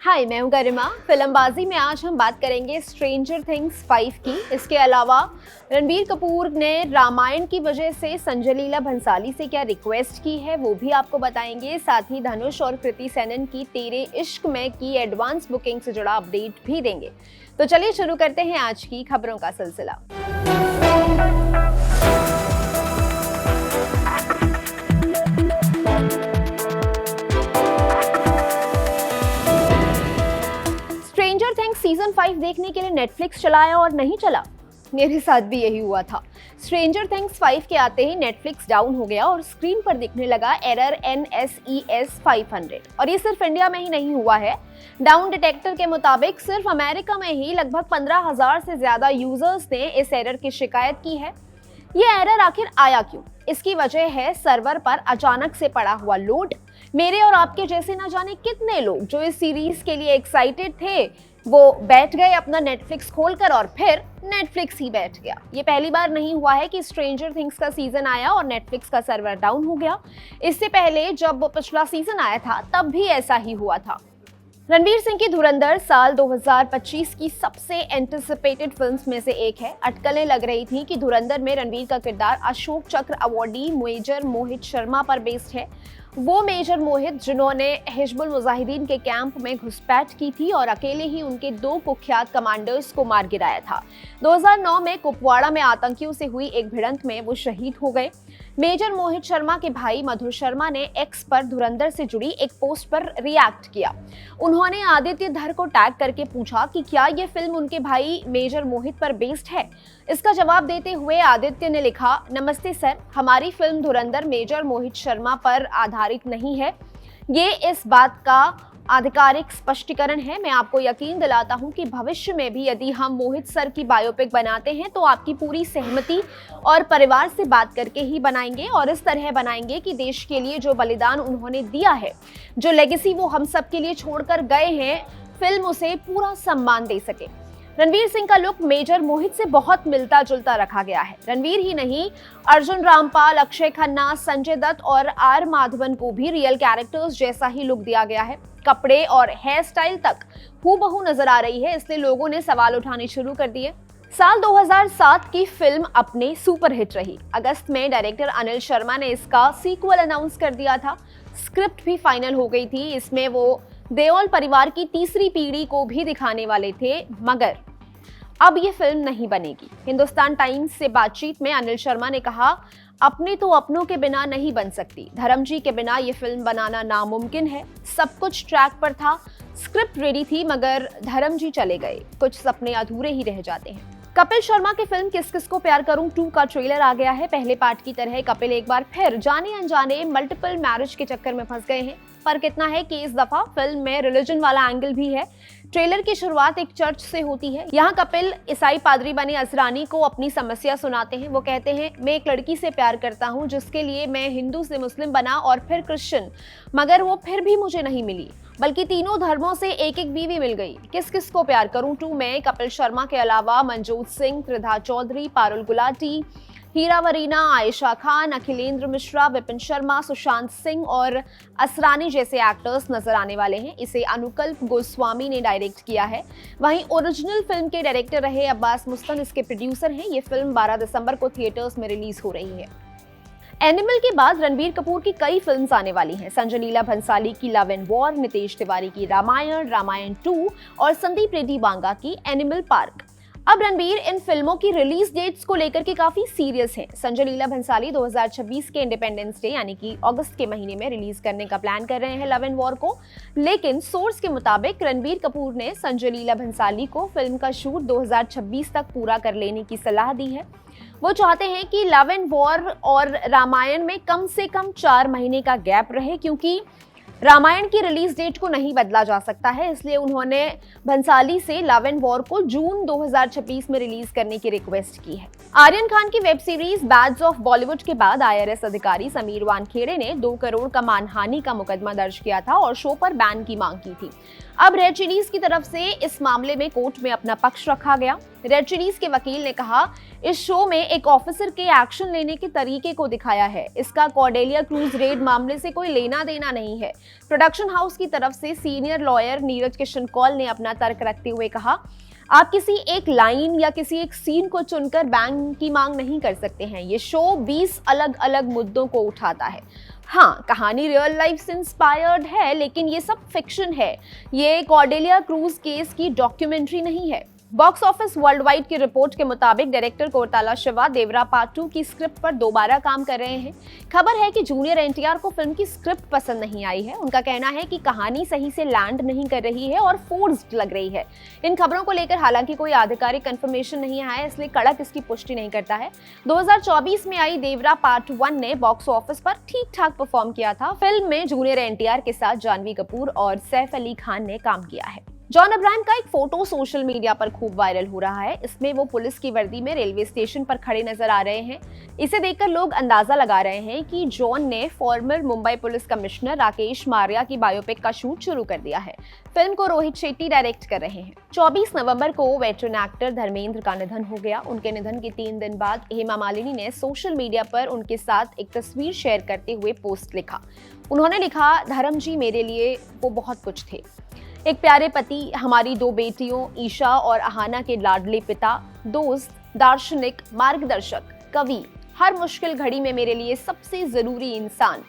हाय, मैं हूं गरिमा। फिल्मबाजी में आज हम बात करेंगे स्ट्रेंजर थिंग्स 5 की। इसके अलावा रणबीर कपूर ने रामायण की वजह से संजय लीला भंसाली से क्या रिक्वेस्ट की है वो भी आपको बताएंगे। साथ ही धनुष और कृति सेनन की तेरे इश्क में की एडवांस बुकिंग से जुड़ा अपडेट भी देंगे। तो चलिए शुरू करते हैं आज की खबरों का सिलसिला। स्ट्रेंजर थिंग्स सीजन 5 देखने के लिए नेटफ्लिक्स चलाया और नहीं चला। मेरे साथ भी यही हुआ था। स्ट्रेंजर थिंग्स 5 के आते ही नेटफ्लिक्स डाउन हो गया और स्क्रीन पर दिखने लगा एरर NSES 500। और ये सिर्फ इंडिया में ही नहीं हुआ है। डाउन डिटेक्टर के मुताबिक सिर्फ अमेरिका में ही लगभग 15,000 से ज्यादा यूजर्स ने इस एरर की शिकायत की है। ये एरर आखिर आया क्यों? इसकी वजह है सर्वर पर अचानक से पड़ा हुआ लोड। मेरे और आपके जैसे ना जाने कितने लोग जो इस सीरीज के लिए एक्साइटेड थे वो बैठ गए अपना नेटफ्लिक्स खोलकर और फिर नेटफ्लिक्स ही बैठ गया। ये पहली बार नहीं हुआ है कि स्ट्रेंजर थिंग्स का सीजन आया और नेटफ्लिक्स का सर्वर डाउन हो गया। इससे पहले जब पिछला सीजन आया था तब भी ऐसा ही हुआ था। रणवीर सिंह की धुरंधर साल 2025 की सबसे एंटिसिपेटेड फिल्म्स में से एक है। अटकलें लग रही थी कि धुरंधर में रणवीर का किरदार अशोक चक्र अवॉर्डी मेजर मोहित शर्मा पर बेस्ड है। वो मेजर मोहित जिन्होंने हिजबुल मुजाहिदीन के कैंप में घुसपैठ की थी और अकेले ही उनके 2 कुख्यात कमांडर्स को मार गिराया था। 2009 में कुपवाड़ा में आतंकियों से हुई एक भिड़ंत में वो शहीद हो गए। मेजर मोहित शर्मा के भाई मधुर शर्मा ने एक्स पर धुरंधर से जुड़ी एक पोस्ट पर रिएक्ट किया। उन्होंने आदित्य धर को टैग करके पूछा कि क्या ये फिल्म उनके भाई मेजर मोहित पर बेस्ड है। इसका जवाब देते हुए आदित्य ने लिखा, नमस्ते सर, हमारी फिल्म धुरंधर मेजर मोहित शर्मा पर आधारित नहीं है। ये इस बात का आधिकारिक स्पष्टीकरण है। मैं आपको यकीन दिलाता हूं कि भविष्य में भी यदि हम मोहित सर की बायोपिक बनाते हैं तो आपकी पूरी सहमति और परिवार से बात करके ही बनाएंगे और इस तरह बनाएंगे कि देश के लिए जो बलिदान उन्होंने दिया है, जो लेगेसी वो हम सब के लिए छोड़कर गए हैं, फिल्म उसे पूरा सम्मान दे सके। रणवीर सिंह का लुक मेजर मोहित से बहुत मिलता जुलता रखा गया है। रणवीर ही नहीं, अर्जुन रामपाल, अक्षय खन्ना, संजय दत्त और आर माधवन को भी रियल कैरेक्टर्स जैसा ही लुक दिया गया है। कपड़े और हेयर स्टाइल तक हूबहू नजर आ रही है, इसलिए लोगों ने सवाल उठाने शुरू कर दिए। साल 2007 की फिल्म अपने सुपरहिट रही। अगस्त में डायरेक्टर अनिल शर्मा ने इसका सीक्वल अनाउंस कर दिया था। स्क्रिप्ट भी फाइनल हो गई थी। इसमें वो देओल परिवार की तीसरी पीढ़ी को भी दिखाने वाले थे, मगर अब ये फिल्म नहीं बनेगी। हिंदुस्तान टाइम्स से बातचीत में अनिल शर्मा ने कहा, अपने तो अपनों के बिना नहीं बन सकती। धर्म जी के बिना ये फिल्म बनाना नामुमकिन है। सब कुछ ट्रैक पर था, स्क्रिप्ट रेडी थी, मगर धर्म जी चले गए। कुछ सपने अधूरे ही रह जाते हैं। कपिल शर्मा की फिल्म किस किस को प्यार करूं 2 का ट्रेलर आ गया है। पहले पार्ट की तरह कपिल एक बार फिर जाने अनजाने मल्टीपल मैरिज के चक्कर में फंस गए हैं। फर्क इतना है कि इस दफा फिल्म में रिलीजन वाला एंगल भी है। ट्रेलर की शुरुआत एक चर्च से होती है। यहाँ कपिल ईसाई पादरी बने असरानी को अपनी समस्या सुनाते हैं। वो कहते हैं, मैं एक लड़की से प्यार करता हूँ जिसके लिए मैं हिंदू से मुस्लिम बना और फिर क्रिश्चियन, मगर वो फिर भी मुझे नहीं मिली, बल्कि तीनों धर्मों से एक एक बीवी मिल गई। किस किस को प्यार करूं 2 में कपिल शर्मा के अलावा मनजोत सिंह, त्रिधा चौधरी, पारुल गुलाटी, हीरा वरीना, आयशा खान, अखिलेंद्र मिश्रा, विपिन शर्मा, सुशांत सिंह और असरानी जैसे एक्टर्स नजर आने वाले हैं। इसे अनुकल्प गोस्वामी ने डायरेक्ट किया है। वहीं ओरिजिनल फिल्म के डायरेक्टर रहे अब्बास मुस्तन इसके प्रोड्यूसर हैं। ये फिल्म 12 दिसंबर को थिएटर्स में रिलीज हो रही है। एनिमल के बाद रणबीर कपूर की कई फिल्म्स आने वाली हैं। संजय लीला भंसाली की love and war, Nitesh Tiwari की रामायण, रामायण 2 और संदीप रेड्डी बांगा की एनिमल पार्क। अब रणबीर इन फिल्मों की रिलीज डेट्स को लेकर के काफी सीरियस हैं। संजय लीला भंसाली 2026 के इंडिपेंडेंस डे यानी कि अगस्त के महीने में रिलीज करने का प्लान कर रहे हैं लव एंड वॉर को, लेकिन सोर्स के मुताबिक रणबीर कपूर ने संजय लीला भंसाली को फिल्म का शूट 2026 तक पूरा कर लेने की सलाह दी है। वो चाहते हैं कि लव एंड वॉर और रामायण में कम से कम 4 महीने का गैप रहे, क्योंकि रामायण की रिलीज डेट को नहीं बदला जा सकता है। इसलिए उन्होंने भंसाली से लव एंड वॉर को जून 2026 में रिलीज करने की रिक्वेस्ट की है। आर्यन खान की web series Bads of Bollywood के बाद IRS अधिकारी समीर वानखेड़े ने 2 करोड़ का मानहानि का मुकदमा दर्ज किया था और शो पर बैन की मांग की थी। अब रेड चिलीज की तरफ से इस मामले में कोर्ट में अपना पक्ष रखा गया। रेड चिलीज के वकील ने कहा, इस शो में एक ऑफिसर के एक्शन लेने के तरीके को दिखाया है। इसका कॉर्डेलिया क्रूज रेड मामले से कोई लेना देना नहीं है। प्रोडक्शन हाउस की तरफ से सीनियर लॉयर नीरज किशन कौल ने अपना तर्क रखते हुए कहा, आप किसी एक लाइन या किसी एक सीन को चुनकर बैंक की मांग नहीं कर सकते हैं। ये शो 20 अलग अलग मुद्दों को उठाता है। हाँ, कहानी रियल लाइफ से इंस्पायर्ड है, लेकिन ये सब फिक्शन है। ये कॉर्डेलिया क्रूज केस की डॉक्यूमेंट्री नहीं है। बॉक्स ऑफिस वर्ल्ड वाइड की रिपोर्ट के मुताबिक डायरेक्टर कोरताला शिवा देवरा पार्ट 2 की स्क्रिप्ट पर दोबारा काम कर रहे हैं। खबर है कि जूनियर एनटीआर को फिल्म की स्क्रिप्ट पसंद नहीं आई है। उनका कहना है कि कहानी सही से लैंड नहीं कर रही है और फोर्स्ड लग रही है। इन खबरों को लेकर हालांकि कोई आधिकारिक कंफर्मेशन नहीं आया, इसलिए कड़क इसकी पुष्टि नहीं करता है। 2024 में आई देवरा पार्ट 1 ने बॉक्स ऑफिस पर ठीक ठाक परफॉर्म किया था। फिल्म में जूनियर एनटीआर के साथ जानवी कपूर और सैफ अली खान ने काम किया है। जॉन अब्राहम का एक फोटो सोशल मीडिया पर खूब वायरल हो रहा है। इसमें वो पुलिस की वर्दी में रेलवे स्टेशन पर खड़े नजर आ रहे हैं। इसे देखकर लोग अंदाजा लगा रहे हैं कि जॉन ने farmer Mumbai police commissioner Rakesh Maria की बायोपिक का शूट शुरू कर दिया है। फिल्म को रोहित शेट्टी डायरेक्ट कर रहे हैं। 24 नवंबर को वेटरन एक्टर धर्मेंद्र का निधन हो गया। उनके निधन के 3 दिन बाद हेमा मालिनी ने सोशल मीडिया पर उनके साथ एक तस्वीर शेयर करते हुए पोस्ट लिखा। उन्होंने लिखा, धर्म जी मेरे लिए वो बहुत कुछ थे। एक प्यारे पति, हमारी 2 बेटियों ईशा और अहाना के लाडले पिता, दोस्त, दार्शनिक, मार्गदर्शक, कवि, हर मुश्किल घड़ी में मेरे लिए सबसे जरूरी इंसान।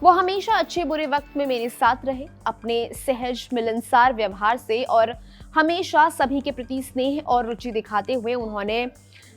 वो हमेशा अच्छे बुरे वक्त में मेरे साथ रहे। अपने सहज मिलनसार व्यवहार से और हमेशा सभी के प्रति स्नेह और रुचि दिखाते हुए उन्होंने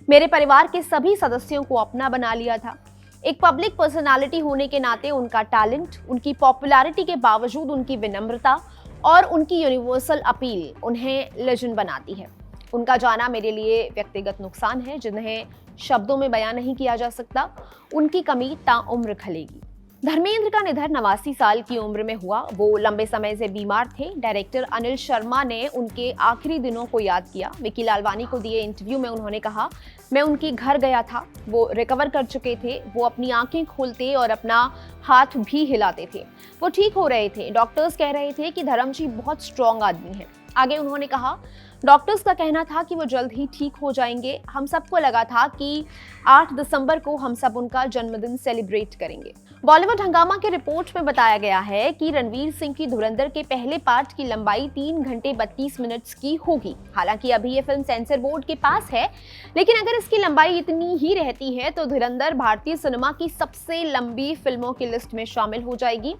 मेरे परिवार के सभी सदस्यों को अपना बना लिया था। एक पब्लिक पर्सनालिटी होने के नाते उनका टैलेंट, उनकी पॉपुलैरिटी के बावजूद उनकी विनम्रता और उनकी यूनिवर्सल अपील उन्हें लेजेंड बनाती है। उनका जाना मेरे लिए व्यक्तिगत नुकसान है जिन्हें शब्दों में बयां नहीं किया जा सकता। उनकी कमी ताउम्र खलेगी। धर्मेंद्र का निधन 89 साल की उम्र में हुआ। वो लंबे समय से बीमार थे। डायरेक्टर अनिल शर्मा ने उनके आखिरी दिनों को याद किया। विकी लालवानी को दिए इंटरव्यू में उन्होंने कहा, मैं उनके घर गया था। वो रिकवर कर चुके थे। वो अपनी आंखें खोलते और अपना हाथ भी हिलाते थे। वो ठीक हो रहे थे। डॉक्टर्स कह रहे थे कि धर्म जी बहुत स्ट्रॉन्ग आदमी हैं। आगे उन्होंने कहा, डॉक्टर्स का कहना था कि वो जल्द ही ठीक हो जाएंगे। हम सबको लगा था कि 8 दिसंबर को हम सब उनका जन्मदिन सेलिब्रेट करेंगे। बॉलीवुड हंगामा की रिपोर्ट में बताया गया है कि रणवीर सिंह की धुरंधर के पहले पार्ट की लंबाई 3 घंटे 32 मिनट की होगी। हालांकि अभी ये फिल्म सेंसर बोर्ड के पास है, लेकिन अगर इसकी लंबाई इतनी ही रहती है तो धुरंधर भारतीय सिनेमा की सबसे लंबी फिल्मों की लिस्ट में शामिल हो जाएगी।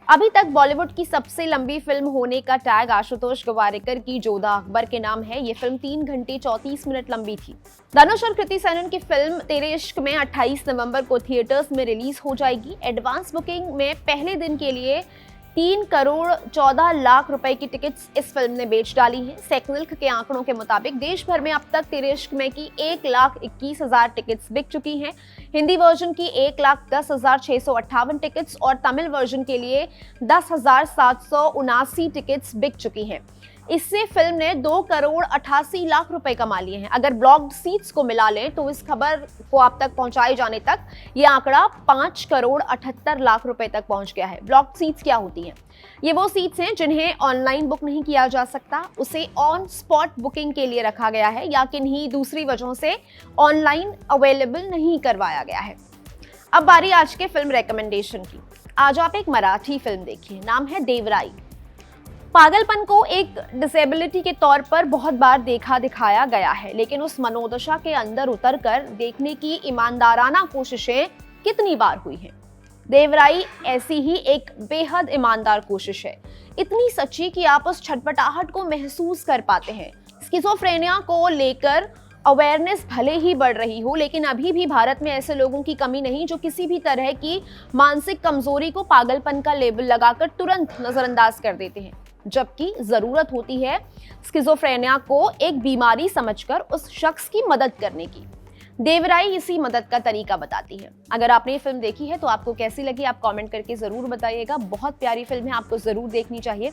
अभी तक बॉलीवुड की सबसे लंबी फिल्म होने का टैग आशुतोष गवारिकर की जोधा अकबर के नाम है। ये फिल्म 3 घंटे 34 मिनट लंबी थी। धनुष और कृति सेनन की फिल्म तेरे इश्क में 28 नवंबर को थिएटर्स में रिलीज हो जाएगी। एडवांस बुकिंग में पहले दिन के लिए 3 करोड़ 14 लाख रुपए की टिकट्स इस फिल्म ने बेच डाली हैं। सेक्निल्क के आंकड़ों के मुताबिक देश भर में अब तक तेरे इश्क में की 1,21,000 टिकट्स बिक चुकी हैं। हिंदी वर्जन की 1,10,658 टिकट्स और तमिल वर्जन के लिए 10,779 टिकट्स बिक चुकी हैं। इससे फिल्म ने 2 करोड़ 88 लाख रुपए कमा लिए हैं। अगर ब्लॉक्ड सीट्स को मिला लें तो इस खबर को आप तक पहुंचाए जाने तक ये आंकड़ा 5 करोड़ 78 लाख रुपए तक पहुंच गया है। ब्लॉक्ड सीट्स क्या होती हैं? ये वो सीट्स हैं जिन्हें ऑनलाइन बुक नहीं किया जा सकता, उसे ऑन स्पॉट बुकिंग के लिए रखा गया है या किन्हीं दूसरी वजहों से ऑनलाइन अवेलेबल नहीं करवाया गया है। अब बारी आज के फिल्म रिकमेंडेशन की। आज आप एक मराठी फिल्म देखिए, नाम है देवराई। पागलपन को एक डिसेबिलिटी के तौर पर बहुत बार देखा दिखाया गया है, लेकिन उस मनोदशा के अंदर उतरकर देखने की ईमानदाराना कोशिशें कितनी बार हुई हैं। देवराई ऐसी ही एक बेहद ईमानदार कोशिश है, इतनी सच्ची कि आप उस छटपटाहट को महसूस कर पाते हैं। स्किज़ोफ्रेनिया को लेकर अवेयरनेस भले ही बढ़ रही हो, लेकिन अभी भी भारत में ऐसे लोगों की कमी नहीं जो किसी भी तरह की मानसिक कमजोरी को पागलपन का लेबल लगाकर तुरंत नजरअंदाज कर देते हैं, जबकि जरूरत होती है स्किज़ोफ्रेनिया को एक बीमारी समझकर उस शख्स की मदद करने की। देवराई इसी मदद का तरीका बताती है। अगर आपने ये फिल्म देखी है तो आपको कैसी लगी आप कमेंट करके जरूर बताइएगा। बहुत प्यारी फिल्म है, आपको जरूर देखनी चाहिए।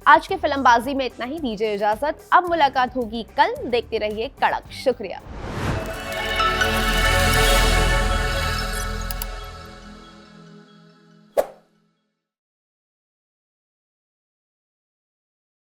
आज के फिल्मबाजी में इतना ही, दीजिए इजाजत। अब मुलाकात होगी कल। देखते रहिए कड़क। शुक्रिया।